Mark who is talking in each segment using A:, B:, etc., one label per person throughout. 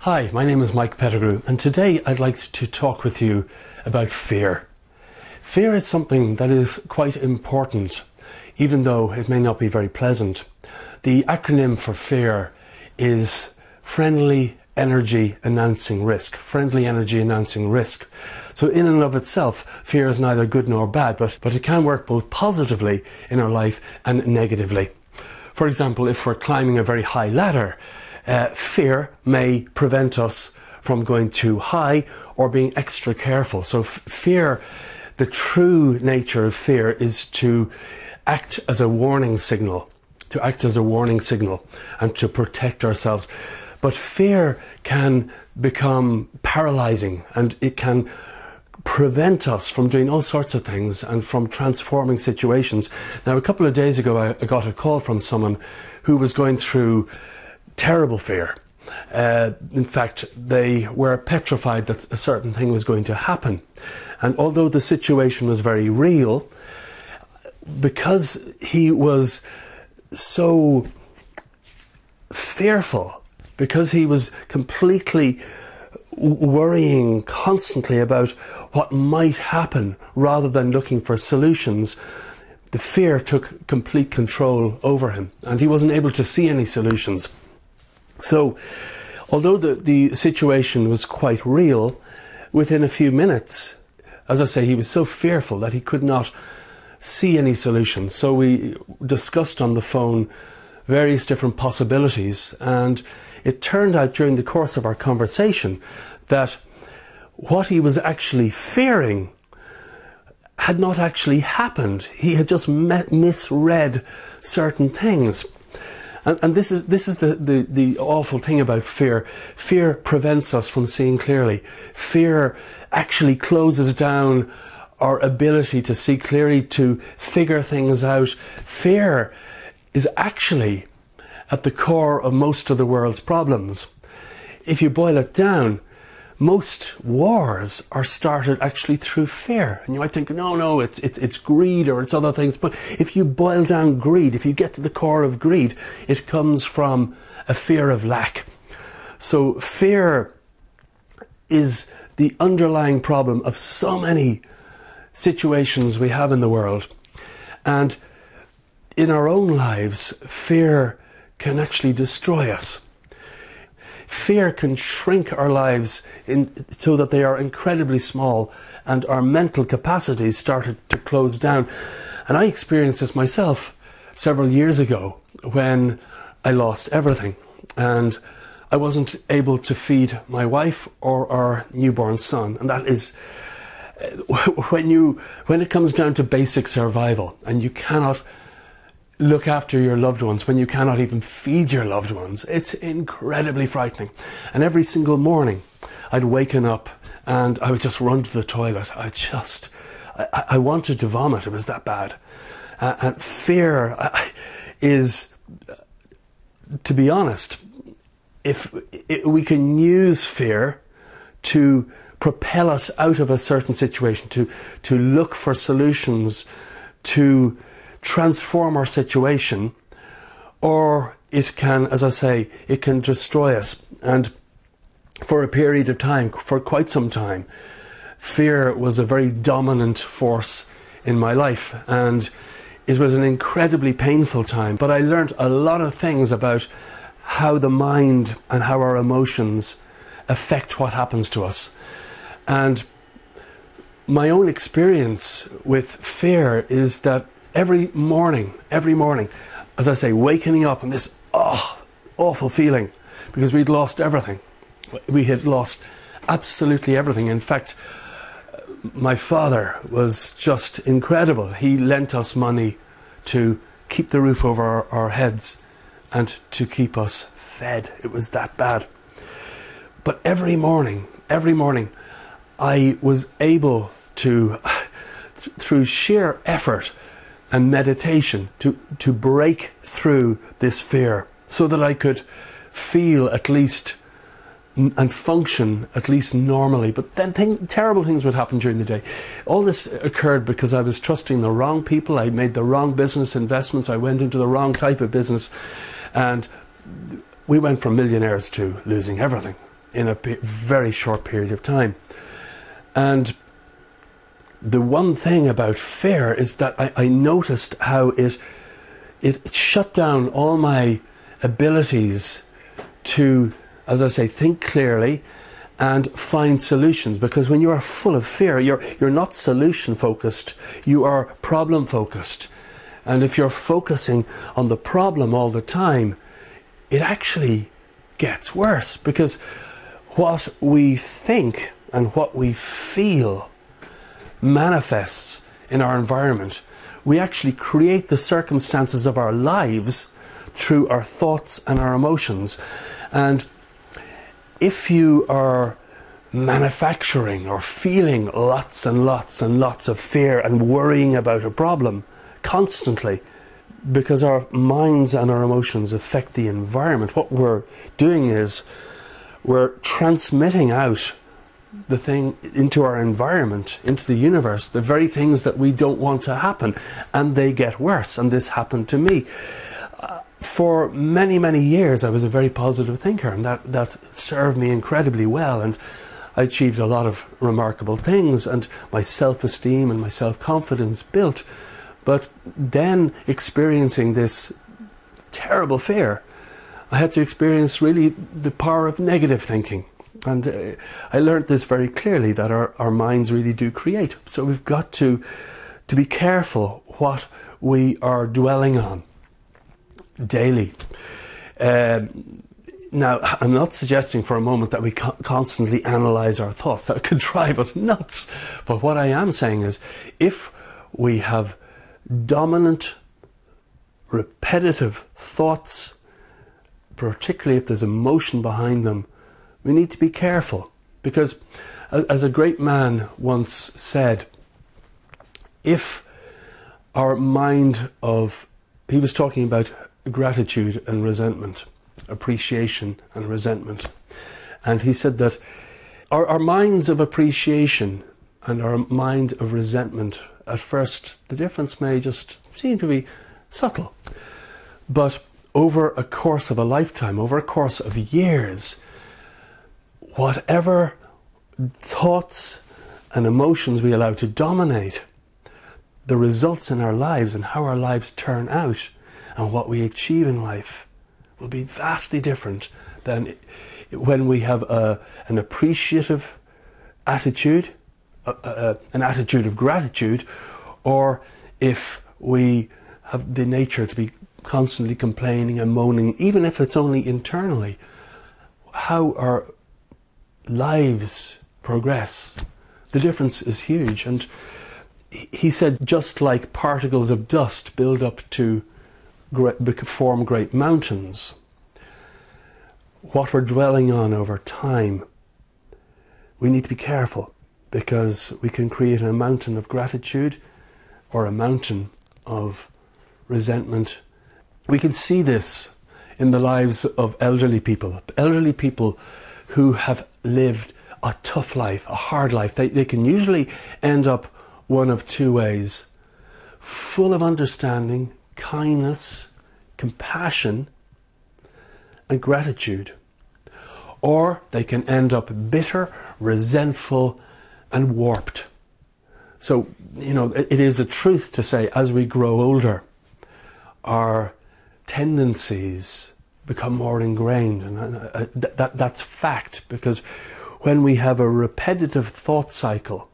A: Hi, my name is Mike Pettigrew, and today I'd like to talk with you about fear. Fear is something that is quite important, even though it may not be very pleasant. The acronym for fear is Friendly Energy Announcing Risk. Friendly Energy Announcing Risk. So in and of itself, fear is neither good nor bad, but it can work both positively in our life and negatively. For example, if we're climbing a very high ladder, fear may prevent us from going too high or being extra careful. So fear, the true nature of fear is to act as a warning signal, and to protect ourselves. But fear can become paralyzing, and it can prevent us from doing all sorts of things and from transforming situations. Now, a couple of days ago, I got a call from someone who was going through terrible fear. In fact, they were petrified that a certain thing was going to happen. And although the situation was very real, because he was so fearful, because he was completely worrying constantly about what might happen rather than looking for solutions, the fear took complete control over him, and he wasn't able to see any solutions. So, although the situation was quite real, within a few minutes, as I say, he was so fearful that he could not see any solutions. So we discussed on the phone various different possibilities, and it turned out during the course of our conversation that what he was actually fearing had not actually happened. He had just misread certain things. And this is the awful thing about fear. Fear prevents us from seeing clearly. Fear actually closes down our ability to see clearly, to figure things out. Fear is actually at the core of most of the world's problems. If you boil it down, most wars are started actually through fear. And you might think, no, it's greed or it's other things. But if you boil down greed, if you get to the core of greed, it comes from a fear of lack. So fear is the underlying problem of so many situations we have in the world. And in our own lives, fear can actually destroy us. Fear can shrink our lives so that they are incredibly small, and our mental capacities started to close down. And I experienced this myself several years ago when I lost everything, and I wasn't able to feed my wife or our newborn son. And that is when it comes down to basic survival, and you cannot look after your loved ones, when you cannot even feed your loved ones, it's incredibly frightening. And every single morning I'd waken up and I would just run to the toilet. I wanted to vomit. It was that bad. And fear is, to be honest, if we can use fear to propel us out of a certain situation, to look for solutions, to transform our situation, or it can, as I say, it can destroy us. And for a period of time, for quite some time, fear was a very dominant force in my life, and it was an incredibly painful time. But I learned a lot of things about how the mind and how our emotions affect what happens to us. And my own experience with fear is that every morning, as I say, waking up in this awful feeling, because we'd lost everything. We had lost absolutely everything. In fact, my father was just incredible. He lent us money to keep the roof over our heads and to keep us fed. It was that bad. But every morning, I was able to, through sheer effort and meditation, to break through this fear so that I could feel at least and function at least normally. But then terrible things would happen during the day. All this occurred because I was trusting the wrong people. I made the wrong business investments. I went into the wrong type of business, and we went from millionaires to losing everything. in a very short period of time. And the one thing about fear is that I noticed how it shut down all my abilities to, as I say, think clearly and find solutions. Because when you are full of fear, you're not solution focused, you are problem focused. And if you're focusing on the problem all the time, it actually gets worse, because what we think and what we feel manifests in our environment. We actually create the circumstances of our lives through our thoughts and our emotions. And if you are manufacturing or feeling lots and lots and lots of fear and worrying about a problem constantly, because our minds and our emotions affect the environment, what we're doing is we're transmitting out the thing into our environment, into the universe, the very things that we don't want to happen, and they get worse. And this happened to me. For many, many years, I was a very positive thinker, and that served me incredibly well, and I achieved a lot of remarkable things, and my self-esteem and my self-confidence built. But then, experiencing this terrible fear, I had to experience really the power of negative thinking. And I learned this very clearly, that our minds really do create. So we've got to be careful what we are dwelling on daily. Now, I'm not suggesting for a moment that we constantly analyse our thoughts. That could drive us nuts. But what I am saying is, if we have dominant, repetitive thoughts, particularly if there's emotion behind them, we need to be careful. Because, as a great man once said, if our mind he was talking about gratitude and resentment, appreciation and resentment. And he said that our minds of appreciation and our mind of resentment, at first, the difference may just seem to be subtle. But over a course of a lifetime, over a course of years, whatever thoughts and emotions we allow to dominate, the results in our lives and how our lives turn out and what we achieve in life will be vastly different than when we have an appreciative attitude, an attitude of gratitude, or if we have the nature to be constantly complaining and moaning, even if it's only internally. How our lives progress, the difference is huge. And he said, just like particles of dust build up to form great mountains, what we're dwelling on over time, we need to be careful, because we can create a mountain of gratitude or a mountain of resentment. We can see this in the lives of elderly people who have lived a tough life, a hard life. They can usually end up one of two ways: full of understanding, kindness, compassion and gratitude. Or they can end up bitter, resentful and warped. So, it is a truth to say, as we grow older, our tendencies become more ingrained, and that's fact, because when we have a repetitive thought cycle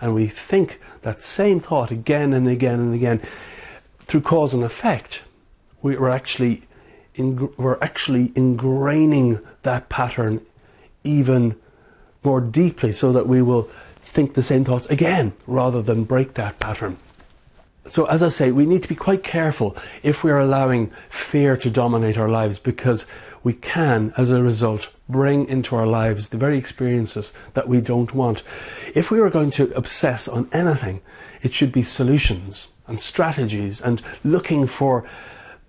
A: and we think that same thought again and again and again, through cause and effect, we're actually ingraining that pattern even more deeply, so that we will think the same thoughts again rather than break that pattern. So, as I say, we need to be quite careful if we're allowing fear to dominate our lives, because we can, as a result, bring into our lives the very experiences that we don't want. If we were going to obsess on anything, it should be solutions and strategies and looking for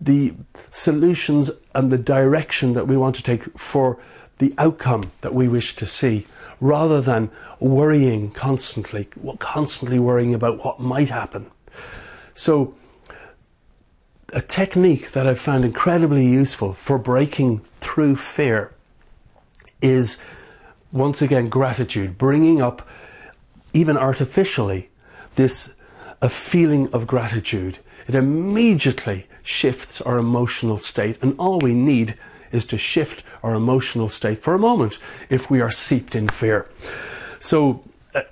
A: the solutions and the direction that we want to take for the outcome that we wish to see, rather than worrying constantly worrying about what might happen. So, a technique that I've found incredibly useful for breaking through fear is, once again, gratitude, bringing up, even artificially, a feeling of gratitude. It immediately shifts our emotional state, and all we need is to shift our emotional state for a moment if we are seeped in fear. So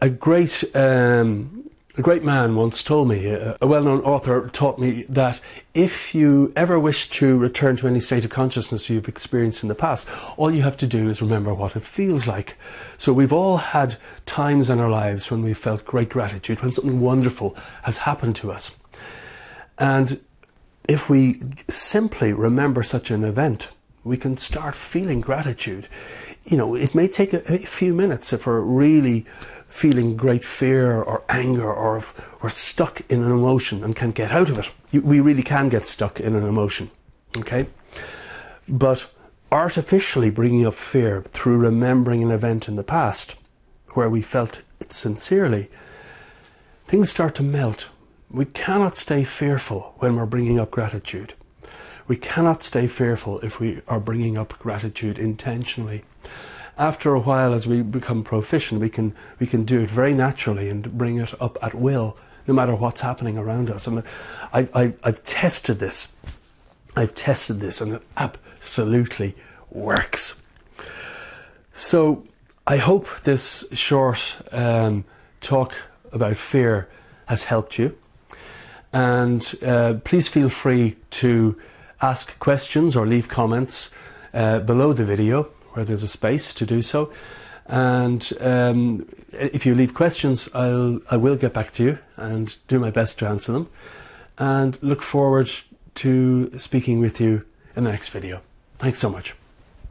A: a great man once told me, a well-known author taught me, that if you ever wish to return to any state of consciousness you've experienced in the past, all you have to do is remember what it feels like. So we've all had times in our lives when we felt great gratitude, when something wonderful has happened to us. And if we simply remember such an event, we can start feeling gratitude. You know, it may take a few minutes if we're really feeling great fear or anger, or if we're stuck in an emotion and can't get out of it. We really can get stuck in an emotion, okay? But artificially bringing up fear through remembering an event in the past where we felt it sincerely, things start to melt. We cannot stay fearful when we're bringing up gratitude. We cannot stay fearful if we are bringing up gratitude intentionally. After a while, as we become proficient, we can do it very naturally and bring it up at will, no matter what's happening around us. And I've tested this. I've tested this, and it absolutely works. So I hope this short talk about fear has helped you. And please feel free to ask questions or leave comments below the video, where there's a space to do so. And if you leave questions, I will get back to you and do my best to answer them. And look forward to speaking with you in the next video. Thanks so much.